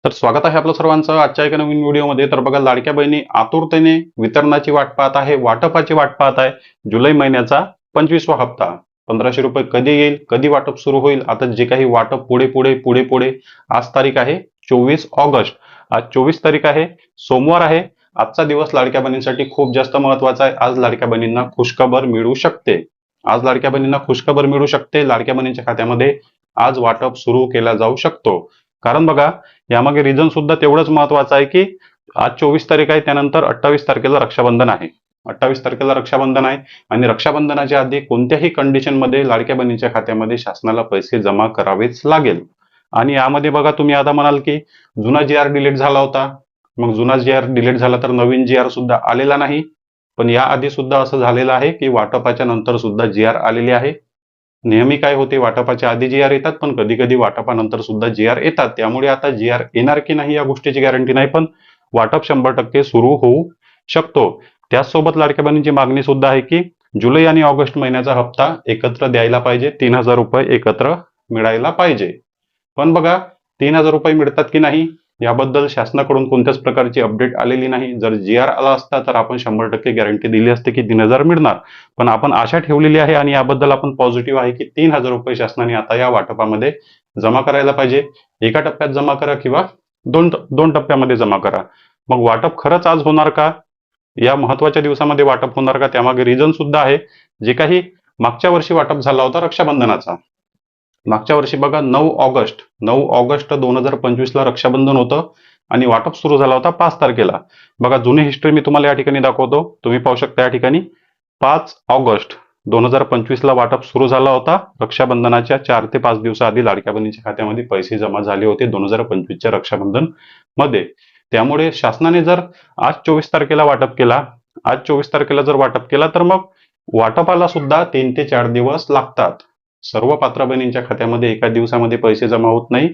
तर स्वागत आहे आपलं सर्वांचं आजच्या एका नवीन व्हिडिओमध्ये। तर बघा, लाडक्या बहिणी आतुरतेने वितरणाची वाट पाहत आहे, वाटपाची वाट पाहत आहे। जुलै महिन्याचा 25वा हप्ता 1500 रुपये कधी येईल, कधी वाटप सुरू होईल? आता जे काही वाटप पुढे पुढे पुढे पुढे आज तारीख आहे 24 ऑगस्ट। आज 24 तारीख आहे, सोमवार आहे। आजचा दिवस लाडक्या बहिणींसाठी खूप जास्त महत्वाचा आहे। आज लाडक्या बहिणींना खुशखबर मिळू शकते। आज लाडक्या बहिणींना खुशखबर मिळू शकते। लाडक्या बहिणींच्या खात्यामध्ये आज वाटप सुरू केला जाऊ शकतो। कारण बघा, यामागे रिझन सुद्धा तेवढंच महत्वाचं आहे की आज 24 तारीख आहे, त्यानंतर 28 तारखेला रक्षाबंधन आहे। 28 तारखेला रक्षाबंधन आहे आणि रक्षाबंधनाच्या आधी कोणत्याही कंडिशनमध्ये लाडक्या बहिणीच्या खात्यामध्ये शासनाला पैसे जमा करावेच लागेल। आणि यामध्ये बघा, तुम्ही आता म्हणाल की जुना जी आर डिलीट झाला होता, मग जुना जी आर डिलीट झाला तर नवीन जी आर सुद्धा आलेला नाही। पण याआधी सुद्धा असं झालेलं आहे की वाटपाच्या नंतर सुद्धा जी आर आलेली आहे। नेहमी काय होते, वाटपाच्या आधी जी आर येतात, पण कधी कधी वाटपानंतर सुद्धा जी आर येतात। त्यामुळे आता जी आर येणार की नाही या गोष्टीची गॅरंटी नाही, पण वाटप 100% सुरू होऊ शकतो। त्याचसोबत लाडक्या बहिणींची मागणी सुद्धा आहे की जुलै आणि ऑगस्ट महिन्याचा हप्ता एकत्र द्यायला पाहिजे, 3000 रुपये एकत्र मिळायला पाहिजे। पण बघा, 3000 रुपये मिळतात की नाही याबद्दल शासनाकडून कोणत्याच प्रकारची अपडेट आलेली नाही। जर जी आर आला असता तर आपण 100% गॅरंटी दिली असते की 3000 मिळणार। पण आपण आशा ठेवलेली आहे आणि याबद्दल आपण पॉझिटिव्ह आहे की 3000 रुपये शासनाने आता या वाटपामध्ये जमा करायला पाहिजे। एका टप्प्यात जमा करा किंवा दोन टप्प्यामध्ये जमा करा। मग वाटप खरंच आज होणार का? या महत्वाच्या दिवसामध्ये वाटप होणार का? त्यामागे रिझन सुद्धा आहे। जे काही मागच्या वर्षी वाटप झाला होता रक्षाबंधनाचा, मागच्या वर्षी बघा 9 ऑगस्ट 2025 ला रक्षाबंधन होतं आणि वाटप सुरू झाला होता 5 तारखेला। बघा, जुनी हिस्ट्री मी तुम्हाला या ठिकाणी दाखवतो, तुम्ही पाहू शकता या ठिकाणी 5 ऑगस्ट 2025 ला वाटप सुरू झाला होता। रक्षाबंधनाच्या 4 ते 5 दिवसाआधी लाडक्या बहिणीच्या खात्यामध्ये पैसे जमा झाले होते 2025च्या रक्षाबंधन मध्ये। त्यामुळे शासनाने जर आज 24 तारखेला वाटप केला, आज 24 तारखेला जर वाटप केला तर मग वाटपाला सुद्धा 3 ते 4 दिवस लागतात। सर्व पात्र बहिणींच्या खात्यामध्ये एका दिवसामध्ये पैसे जमा होत नाही,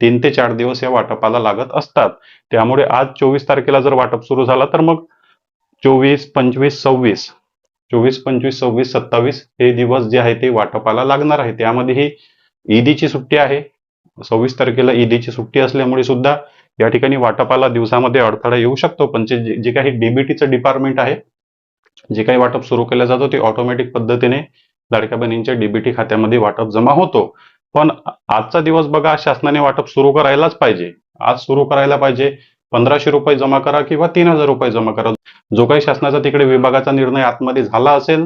3 ते 4 दिवस या वाटपाला लागत असतात। त्यामुळे आज 24 तारखेला जर वाटप सुरू झाला तर मग 24, 25, 26, 24, 25, 26, 27 हे दिवस जे आहे ते वाटपाला लागणार आहे। त्यामध्ये ही ईदीची सुट्टी आहे, 26 तारखेला ईदीची सुट्टी असल्यामुळे सुद्धा या ठिकाणी वाटपाला दिवसामध्ये अडथळा येऊ शकतो। पण जे काही डीबीटीचं डिपार्टमेंट आहे, जे काही वाटप सुरू केलं जातं ते ऑटोमॅटिक पद्धतीने लाडक्या बहिणींच्या डीबीटी खात्यामध्ये वाटप जमा होतो। पण आजचा दिवस बघा, आज शासनाने वाटप सुरू करायलाच पाहिजे, आज सुरू करायला पाहिजे। 1500 रुपये जमा करा किंवा 3000 रुपये जमा करा, जो काही शासनाचा तिकडे विभागाचा निर्णय आतमध्ये झाला असेल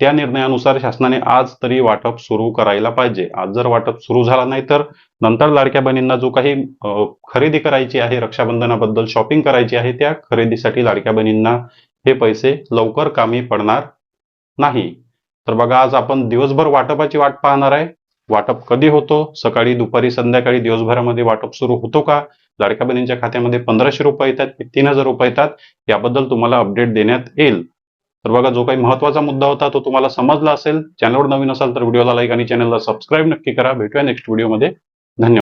त्या निर्णयानुसार शासनाने आज तरी वाटप सुरू करायला पाहिजे। आज जर वाटप सुरू झाला नाही तर नंतर लाडक्या बहिणींना जो काही खरेदी करायची आहे, रक्षाबंधनाबद्दल शॉपिंग करायची आहे, त्या खरेदीसाठी लाडक्या बहिणींना हे पैसे लवकर कामी पडणार नाही। तर बघा, आज आपण दिवसभर वाटपाची वाट पाहणार आहे। वाटप कधी होतो? सकाळी, दुपारी, संध्याकाळी, दिवसभरामध्ये वाटप सुरू होतो का? लाडक्या बहिणींच्या खात्यामध्ये 1500 रुपये येतात की 3000 रुपये येतात, याबद्दल तुम्हाला अपडेट देण्यात येईल। तर बघा, जो काही महत्वाचा मुद्दा होता तो तुम्हाला समजला असेल। चॅनलवर नवीन असाल तर व्हिडिओला लाईक आणि चॅनलला सबस्क्राईब नक्की करा। भेटूया नेक्स्ट व्हिडिओमध्ये। धन्यवाद।